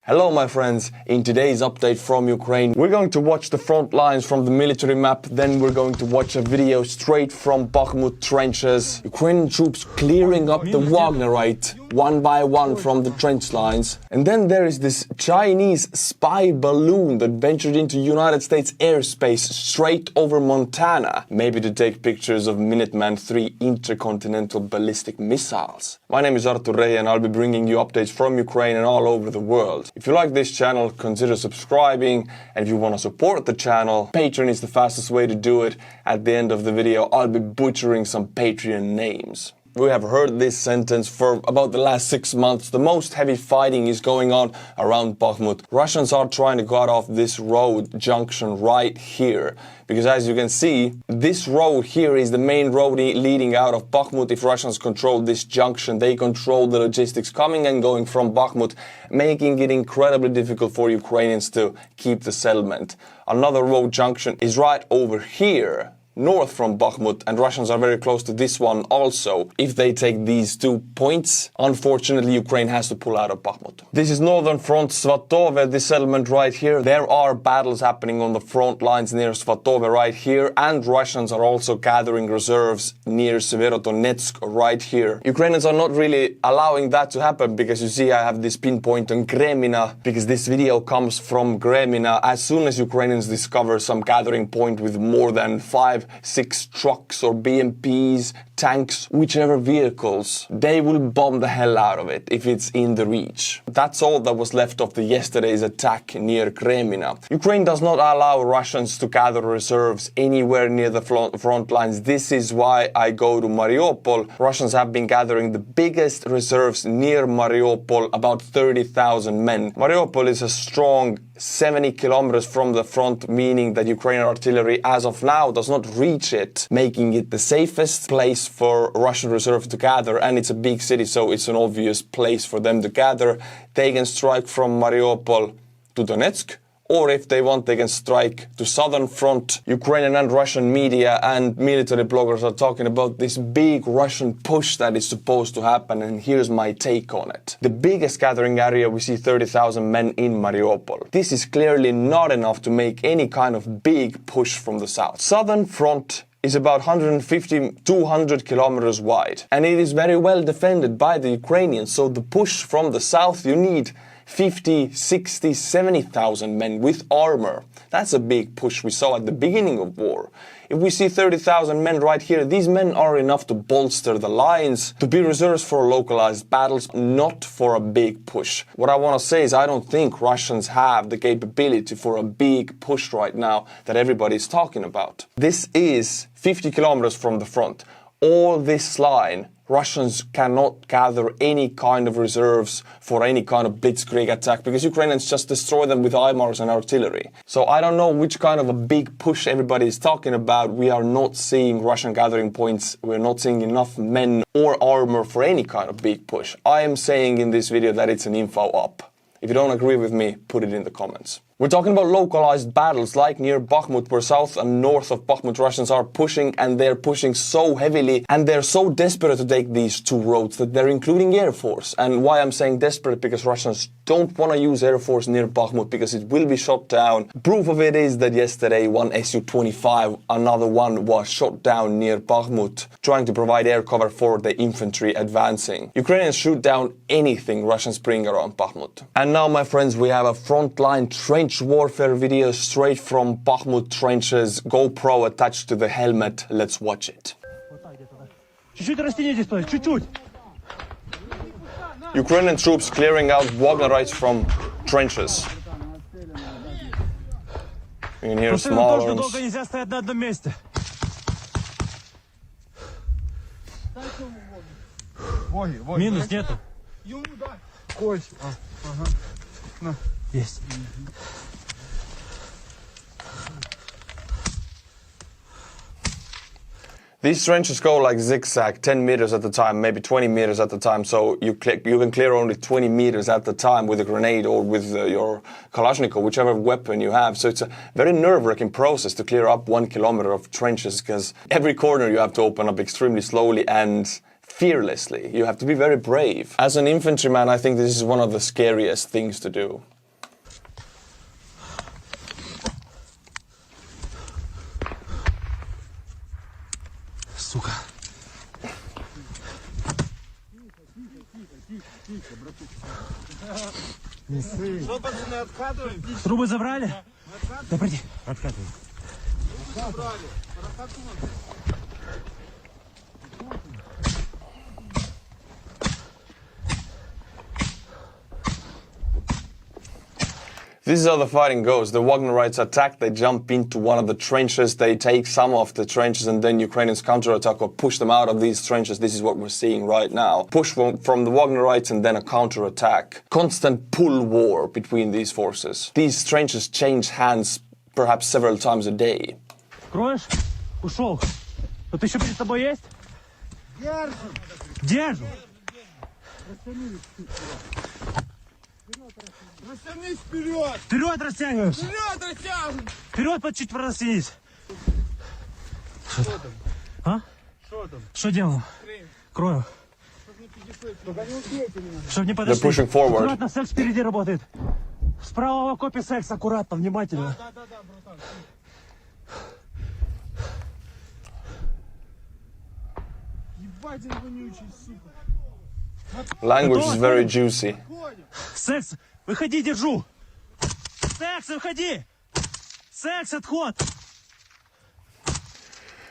Hello my friends, in today's update from Ukraine, we're going to watch the front lines from the military map, then we're going to watch a video straight from Bakhmut trenches. Ukrainian troops clearing up the Wagnerite one by one from the trench lines. And then there is this Chinese spy balloon that ventured into United States airspace straight over Montana, maybe to take pictures of Minuteman III intercontinental ballistic missiles. My name is Artur Rehi and I'll be bringing you updates from Ukraine and all over the world. If you like this channel, consider subscribing, and if you want to support the channel, Patreon is the fastest way to do it. At the end of the video, I'll be butchering some Patreon names. We have heard this sentence for about the last 6 months. The most heavy fighting is going on around Bakhmut. Russians are trying to cut off this road junction right here. Because as you can see, this road here is the main road leading out of Bakhmut. If Russians control this junction, they control the logistics coming and going from Bakhmut, making it incredibly difficult for Ukrainians to keep the settlement. Another road junction is right over here, north from Bakhmut, and Russians are very close to this one also. If they take these 2 points, unfortunately Ukraine has to pull out of Bakhmut. This is northern front Svatove, this settlement right here. There are battles happening on the front lines near Svatove right here, and Russians are also gathering reserves near Severodonetsk right here. Ukrainians are not really allowing that to happen, because you see I have this pinpoint on Gremina, because this video comes from Gremina. As soon as Ukrainians discover some gathering point with more than 5-6 trucks or BMPs, tanks, whichever vehicles, they will bomb the hell out of it if it's in the reach. That's all that was left of the yesterday's attack near Gremina. Ukraine does not allow Russians to gather reserves anywhere near the front lines. This is why I go to Mariupol. Russians have been gathering the biggest reserves near Mariupol, about 30,000 men. Mariupol is a strong 70 kilometers from the front, meaning that Ukrainian artillery as of now does not reach it, making it the safest place for Russian reserve to gather, and it's a big city, so it's an obvious place for them to gather. They can strike from Mariupol to Donetsk, or if they want, they can strike to southern front. Ukrainian and Russian media and military bloggers are talking about this big Russian push that is supposed to happen, and here's my take on it. The biggest gathering area, we see 30,000 men in Mariupol. This is clearly not enough to make any kind of big push from the south. Southern front is about 150-200 kilometers wide, and it is very well defended by the Ukrainians, so the push from the south, you need 50, 60, 70,000 men with armor. That's a big push we saw at the beginning of war. If we see 30,000 men right here, these men are enough to bolster the lines, to be reserves for localized battles, not for a big push. What I want to say is I don't think Russians have the capability for a big push right now that everybody is talking about. This is 50 kilometers from the front. All this line, Russians cannot gather any kind of reserves for any kind of blitzkrieg attack, because Ukrainians just destroy them with HIMARS and artillery. So I don't know which kind of a big push everybody is talking about. We are not seeing Russian gathering points. We're not seeing enough men or armor for any kind of big push. I am saying in this video that it's an info up. If you don't agree with me, put it in the comments. We're talking about localized battles like near Bakhmut, where south and north of Bakhmut Russians are pushing, and they're pushing so heavily, and they're so desperate to take these 2 roads that they're including Air Force. And why I'm saying desperate, because Russians don't want to use Air Force near Bakhmut because it will be shot down. Proof of it is that yesterday one Su-25, another one, was shot down near Bakhmut, trying to provide air cover for the infantry advancing. Ukrainians shoot down anything Russians bring around Bakhmut. And now, my friends, we have a frontline trench warfare video straight from Bakhmut trenches, GoPro attached to the helmet. Let's watch it. Ukrainian troops clearing out Wagnerites from trenches. You can hear small arms. Минус нету. Есть. These trenches go like zigzag, 10 meters at a time, maybe 20 meters at a time, so you can clear only 20 meters at a time with a grenade or with your Kalashnikov, whichever weapon you have. So it's a very nerve-wracking process to clear up 1 kilometer of trenches, because every corner you have to open up extremely slowly and fearlessly. You have to be very brave. As an infantryman, I think this is one of the scariest things to do. сука. Что, пацаны, откатываем? Трубы забрали? Да приди, откатывай. This is how the fighting goes. The Wagnerites attack, they jump into one of the trenches, they take some of the trenches, and then Ukrainians counterattack or push them out of these trenches. This is what we're seeing right now. Push from the Wagnerites and then a counterattack. Constant pull war between these forces. These trenches change hands perhaps several times a day. Кроешь? Ушел. Тут еще перед тобой есть? Держу. Растянись вперед! Вперед растягиваешь. Вперед растягиваем! Вперед под чуть прорастянись. Что там? А? Что там? Что делаем? Крою. Чтоб не подошли. They're pushing forward. Аккуратно, секс впереди работает. Справа в окопе секс, аккуратно, внимательно. Да, братан. Ебать, он вонючий, сука. Language is very juicy. Секс, выходи, держу. Секс, выходи. Секс, отход.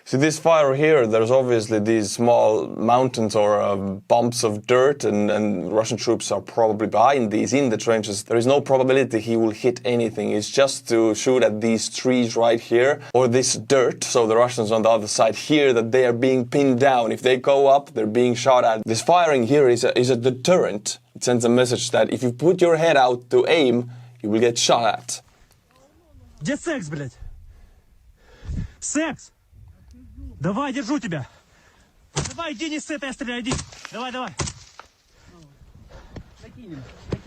See this fire here, there's obviously these small mountains or bumps of dirt and Russian troops are probably behind these in the trenches. There is no probability he will hit anything. It's just to shoot at these trees right here or this dirt. So the Russians on the other side hear that they are being pinned down. If they go up, they're being shot at. This firing here is a deterrent. It sends a message that if you put your head out to aim, you will get shot at. Где секс, блядь? Секс. Давай, держу тебя. Давай, иди, не с этой стреляй, иди. Давай.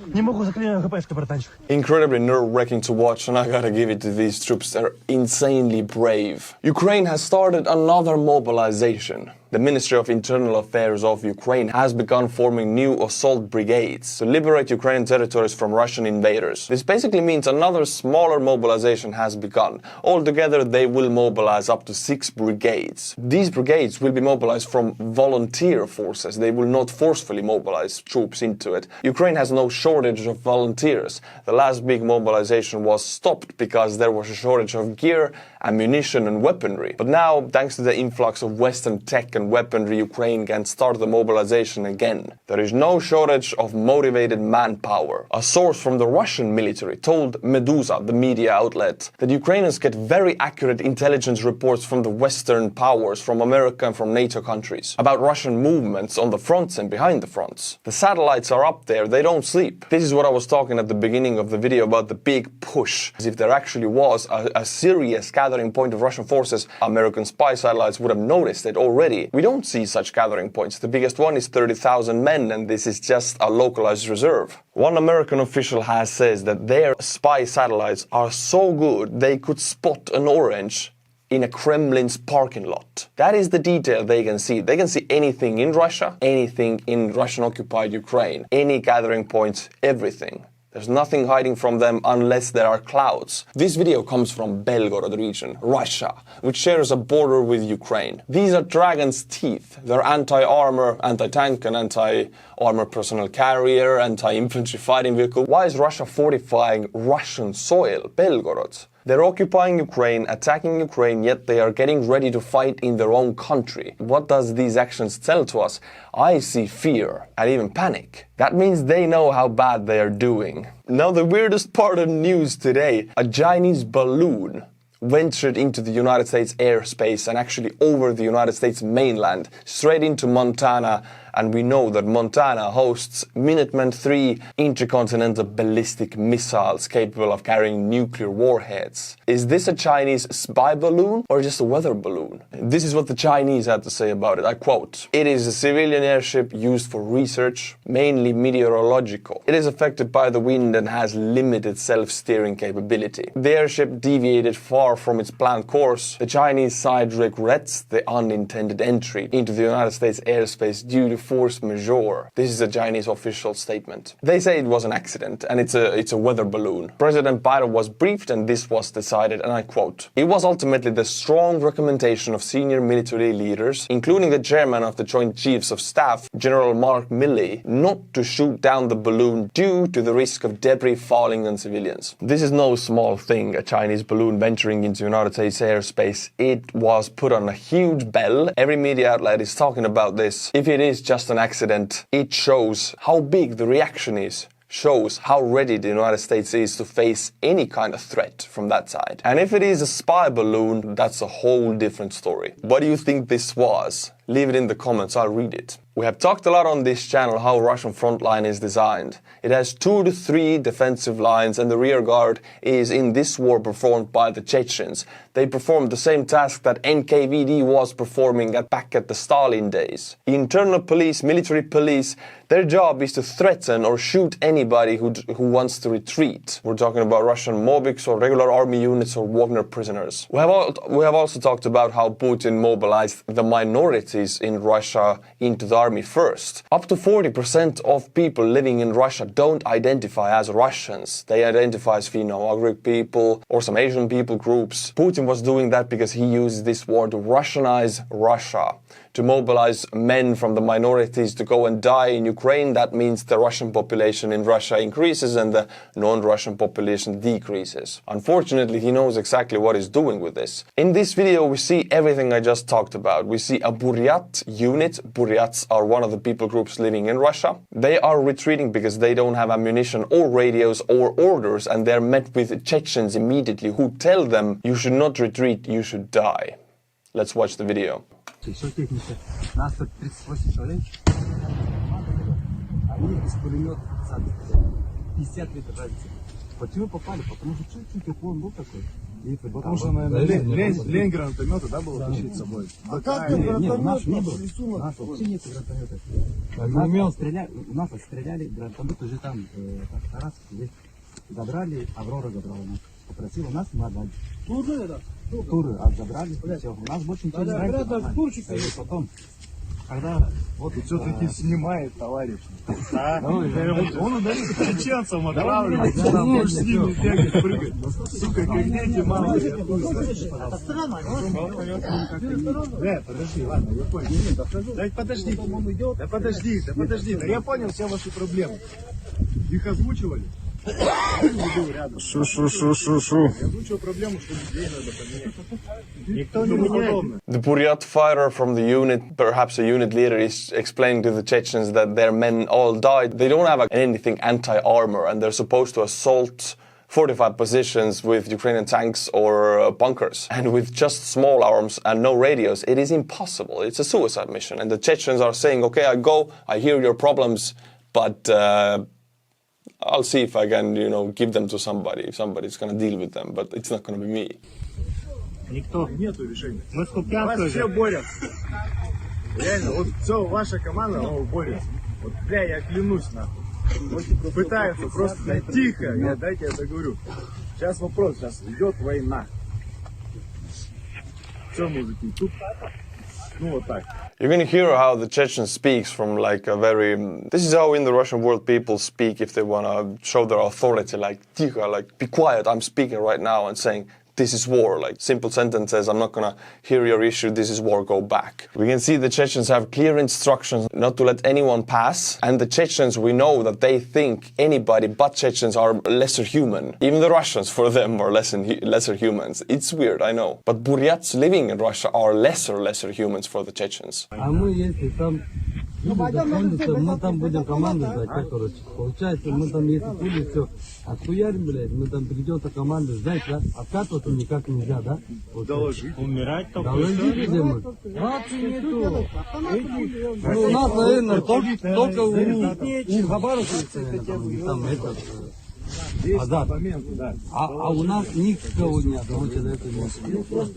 Не могу, заклинаю ХПшка, братанчик. Incredibly nerve-wracking to watch, and I gotta give it to these troops. They're insanely brave. Ukraine has started another mobilization. The Ministry of Internal Affairs of Ukraine has begun forming new assault brigades to liberate Ukrainian territories from Russian invaders. This basically means another smaller mobilization has begun. Altogether, they will mobilize up to 6 brigades. These brigades will be mobilized from volunteer forces. They will not forcefully mobilize troops into it. Ukraine has no shortage of volunteers. The last big mobilization was stopped because there was a shortage of gear, ammunition and weaponry. But now, thanks to the influx of Western tech and weaponry, Ukraine can start the mobilization again. There is no shortage of motivated manpower. A source from the Russian military told Medusa, the media outlet, that Ukrainians get very accurate intelligence reports from the Western powers, from America and from NATO countries, about Russian movements on the fronts and behind the fronts. The satellites are up there, they don't sleep. This is what I was talking at the beginning of the video about the big push. As if there actually was a serious gathering point of Russian forces, American spy satellites would have noticed it already. We don't see such gathering points. The biggest one is 30,000 men, and this is just a localized reserve. One American official has said that their spy satellites are so good they could spot an orange in a Kremlin's parking lot. That is the detail they can see. They can see anything in Russia, anything in Russian-occupied Ukraine, any gathering points, everything. There's nothing hiding from them unless there are clouds. This video comes from Belgorod region, Russia, which shares a border with Ukraine. These are dragon's teeth. They're anti-armor, anti-tank and anti-armor personnel carrier, anti-infantry fighting vehicle. Why is Russia fortifying Russian soil, Belgorod? They're occupying Ukraine, attacking Ukraine, yet they are getting ready to fight in their own country. What does these actions tell to us? I see fear and even panic. That means they know how bad they are doing. Now the weirdest part of news today, a Chinese balloon ventured into the United States airspace and actually over the United States mainland, straight into Montana, and we know that Montana hosts Minuteman III intercontinental ballistic missiles capable of carrying nuclear warheads. Is this a Chinese spy balloon or just a weather balloon? This is what the Chinese had to say about it. I quote, "It is a civilian airship used for research, mainly meteorological. It is affected by the wind and has limited self-steering capability. The airship deviated far from its planned course. The Chinese side regrets the unintended entry into the United States airspace due to force majeure. This is a Chinese official statement. They say it was an accident and it's a weather balloon. President Biden was briefed and this was decided, and I quote, "It was ultimately the strong recommendation of senior military leaders, including the chairman of the Joint Chiefs of Staff, General Mark Milley, not to shoot down the balloon due to the risk of debris falling on civilians." This is no small thing, a Chinese balloon venturing into United States airspace. It was put on a huge bell. Every media outlet is talking about this. If it is just an accident, it shows how big the reaction is. Shows how ready the United States is to face any kind of threat from that side. And if it is a spy balloon, that's a whole different story. What do you think this was? Leave it in the comments, I'll read it. We have talked a lot on this channel how Russian front line is designed. It has 2 to 3 defensive lines, and the rear guard is in this war performed by the Chechens. They performed the same task that NKVD was performing back at the Stalin days. Internal police, military police, their job is to threaten or shoot anybody who wants to retreat. We're talking about Russian Mobiks or regular army units or Wagner prisoners. We have also talked about how Putin mobilized the minorities in Russia into the army first. Up to 40% of people living in Russia don't identify as Russians. They identify as Finno-Ugric people or some Asian people groups. Putin was doing that because he used this war to Russianize Russia, to mobilize men from the minorities to go and die in Ukraine. That means the Russian population in Russia increases and the non-Russian population decreases. Unfortunately, he knows exactly what he's doing with this. In this video, we see everything I just talked about. We see a Buryat unit. Buryats are one of the people groups living in Russia. They are retreating because they don't have ammunition or radios or orders, and they're met with Chechens immediately who tell them, you should not retreat, you should die. Let's watch the video. Все техника. Нас тут 38 человек. Они из пулемета 50 лет разница. Почему попали? Потому что чуть-чуть уклон был такой. Потому что, наверное, лень гранатомета, да, было тащить с собой? А как ты гранатомет? Наш не был. Наш вообще нет гранатомета. У нас стреляли, гранатомет уже там, Тарас, здесь забрали, Аврора забрала нас. Попросила нас, мы отдали. Туры забрали, все. У нас больше ничего не нравится. Потом, когда Вот и все-таки снимает, товарищ. Он ударит чеченцам, отравлен. Будешь с ними бегать, прыгать. Сука, как дети маленькие. Подожди, ладно, я понял. Да подожди. Да подожди. Да я понял все ваши проблемы. Их озвучивали? Шу. Я озвучил проблему, что людей надо поменять. Никто не меняет. The Buryat fighter from the unit, perhaps a unit leader, is explaining to the Chechens that their men all died. They don't have anything anti-armor and they're supposed to assault fortified positions with Ukrainian tanks or bunkers. And with just small arms and no radios, it is impossible. It's a suicide mission. And the Chechens are saying, okay, I hear your problems, but I'll see if I can, give them to somebody. If somebody's going to deal with them, but it's not going to be me. Никто. Нету решения. Мы вас все борются. Реально, вот все, ваша команда, борется. Вот, бля, я клянусь, нахуй. Пытаются просто, тихо, дайте я договорю. Сейчас вопрос, сейчас идет война. Все, мужики, тут, вот так. You're going to hear how the Chechen speaks from like a very... This is how in the Russian world people speak if they want to show their authority, like, tiho, like, be quiet, I'm speaking right now, and saying, this is war, like simple sentences, I'm not gonna hear your issue, this is war, go back. We can see the Chechens have clear instructions not to let anyone pass, and the Chechens, we know that they think anybody but Chechens are lesser human. Even the Russians, for them, are lesser humans. It's weird, I know. But Buryats living in Russia are lesser humans for the Chechens. Мы там будем команду ждать, короче. Получается, мы там если пули все отхуярим, блядь, мы там придется команду ждать, да? Откатываться никак нельзя, да? Доложить. Умирать только. Доложить где мы? Рации нету. Ну, у нас, наверное, только у Хабаровска, там это... Азат. А у нас никого нет, потому что это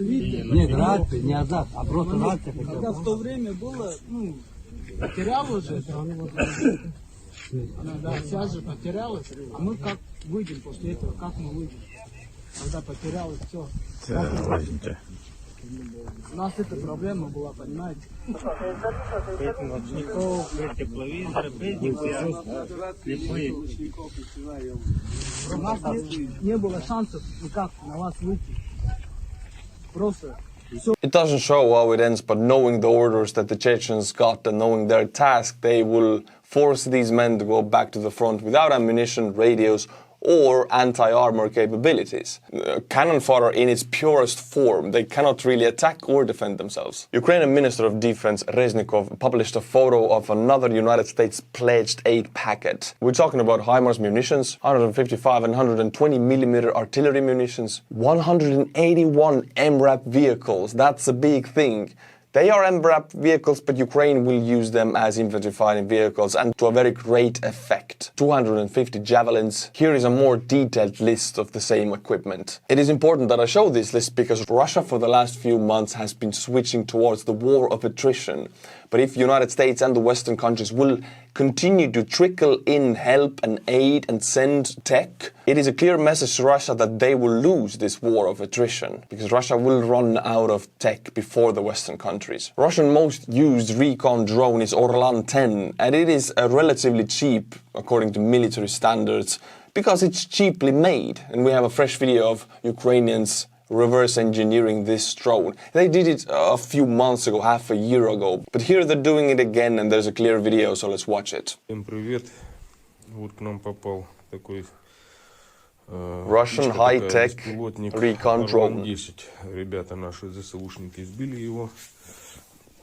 не... Нет, рации, не Азат, а просто рация. Когда в то время было, потерял уже, да, связь же потерялась, а мы как выйдем после этого, как мы выйдем, когда потерялось все. У нас эта проблема была, понимаете? Ночников, тепловизор, слепые. У нас не было шансов никак на вас выйти. Просто. It doesn't show how it ends, but knowing the orders that the Chechens got and knowing their task, they will force these men to go back to the front without ammunition, radios, or anti-armor capabilities. Cannon fodder in its purest form, they cannot really attack or defend themselves. Ukrainian Minister of Defense Reznikov published a photo of another United States pledged aid packet. We're talking about HIMARS munitions, 155 and 120mm artillery munitions, 181 MRAP vehicles, that's a big thing. They are MRAP vehicles, but Ukraine will use them as infantry fighting vehicles and to a very great effect. 250 javelins. Here is a more detailed list of the same equipment. It is important that I show this list because Russia for the last few months has been switching towards the war of attrition. But if the United States and the Western countries will continue to trickle in help and aid and send tech, it is a clear message to Russia that they will lose this war of attrition, because Russia will run out of tech before the Western countries. Russian most used recon drone is Orlan 10, and it is relatively cheap according to military standards, because it's cheaply made. And we have a fresh video of Ukrainians reverse engineering this drone. They did it a few months ago, half a year ago. But here they're doing it again, and there's a clear video, so let's watch it. Всем привет. Вот к нам попал такой Russian high-tech recon drone. 10. Ребята наши ЗСУшники сбили его.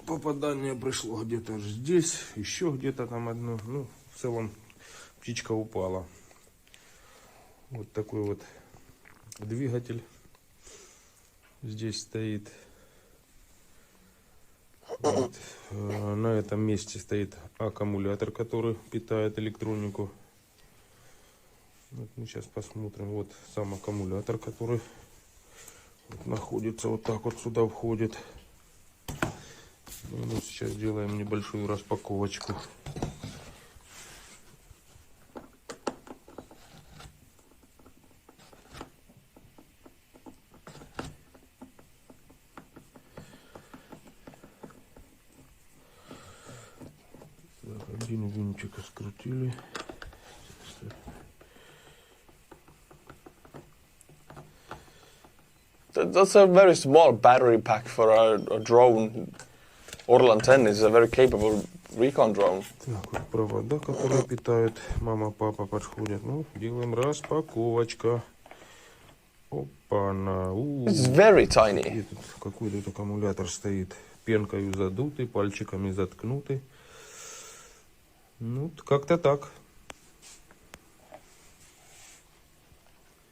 Попадание пришло где-то здесь, еще где-то там одно. Ну, в целом птичка упала. Вот такой вот двигатель здесь стоит. Вот. На этом месте стоит аккумулятор, который питает электронику. Вот мы сейчас посмотрим. Вот сам аккумулятор, который вот находится вот так вот сюда входит. Ну, мы сейчас делаем небольшую распаковочку. Один винчик скрутили. That's a very small battery pack for a drone. Orlan 10 is a very capable recon drone. Так, вот провода, которые питают мама, папа подходят. Ну, делаем распаковочка. Опа-на. It's very tiny. И тут какой-то аккумулятор стоит. Пенкою задутый, пальчиками заткнутый. Ну, как-то так.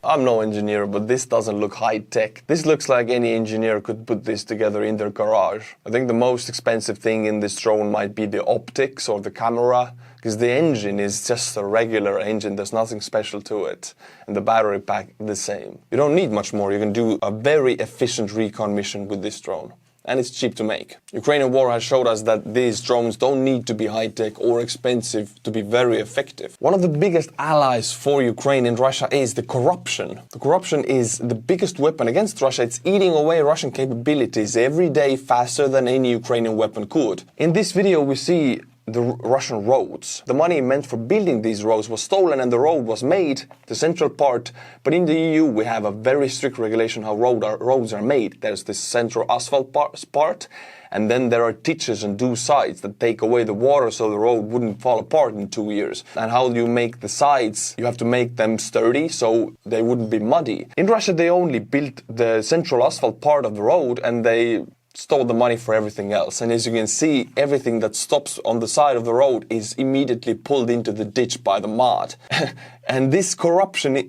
I'm no engineer, but this doesn't look high-tech. This looks like any engineer could put this together in their garage. I think the most expensive thing in this drone might be the optics or the camera, because the engine is just a regular engine, there's nothing special to it. And the battery pack the same. You don't need much more, you can do a very efficient recon mission with this drone. And it's cheap to make. Ukrainian war has showed us that these drones don't need to be high-tech or expensive to be very effective. One of the biggest allies for Ukraine in Russia is the corruption. The corruption is the biggest weapon against Russia. It's eating away Russian capabilities every day faster than any Ukrainian weapon could. In this video we see the Russian roads. The money meant for building these roads was stolen and the road was made, the central part, but in the EU we have a very strict regulation how roads are made. There's this central asphalt part, and then there are ditches and due sides that take away the water so the road wouldn't fall apart in 2 years. And how do you make the sides? You have to make them sturdy so they wouldn't be muddy. In Russia they only built the central asphalt part of the road and they stole the money for everything else. And as you can see, everything that stops on the side of the road is immediately pulled into the ditch by the mud. And this corruption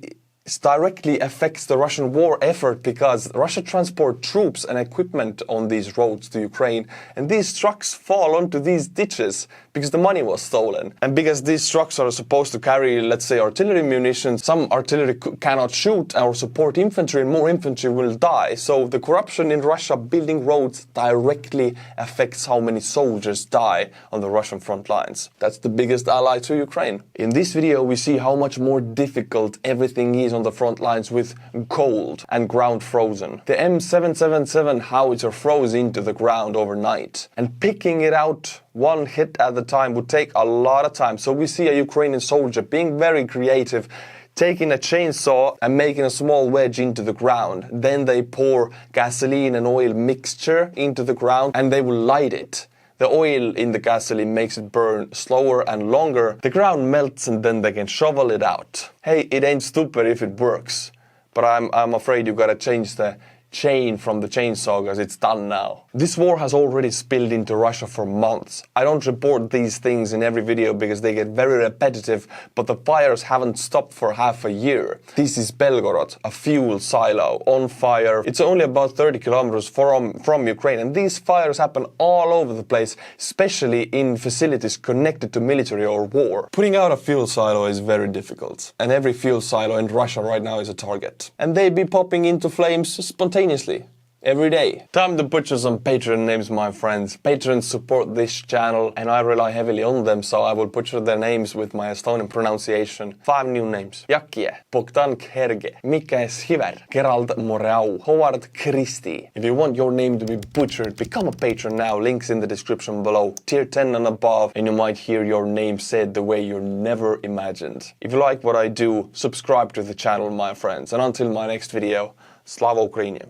directly affects the Russian war effort because Russia transports troops and equipment on these roads to Ukraine, and these trucks fall onto these ditches because the money was stolen. And because these trucks are supposed to carry, let's say, artillery munitions, some artillery cannot shoot or support infantry, and more infantry will die. So the corruption in Russia building roads directly affects how many soldiers die on the Russian front lines. That's the biggest ally to Ukraine. In this video we see how much more difficult everything is on the front lines with cold and ground frozen. The M777 howitzer froze into the ground overnight, and picking it out one hit at a time would take a lot of time. So we see a Ukrainian soldier being very creative, taking a chainsaw and making a small wedge into the ground. Then they pour gasoline and oil mixture into the ground and they will light it. The oil in the gasoline makes it burn slower and longer. The ground melts and then they can shovel it out. Hey, it ain't stupid if it works. But I'm afraid you gotta change the chain from the chainsaw because it's done now. This war has already spilled into Russia for months. I don't report these things in every video because they get very repetitive, but the fires haven't stopped for half a year. This is Belgorod, a fuel silo on fire. It's only about 30 kilometers from Ukraine, and these fires happen all over the place, especially in facilities connected to military or war. Putting out a fuel silo is very difficult, and every fuel silo in Russia right now is a target. And they be popping into flames spontaneously. Every day. Time to butcher some Patreon names, my friends. Patrons support this channel and I rely heavily on them, so I will butcher their names with my Estonian pronunciation. 5 new names. Jakie, Bogdan Kerge, Mikael Hiver, Gerald Moreau, Howard Christie. If you want your name to be butchered, become a patron now. Links in the description below. Tier 10 and above, and you might hear your name said the way you never imagined. If you like what I do, subscribe to the channel, my friends. And until my next video, Slava Ukraini.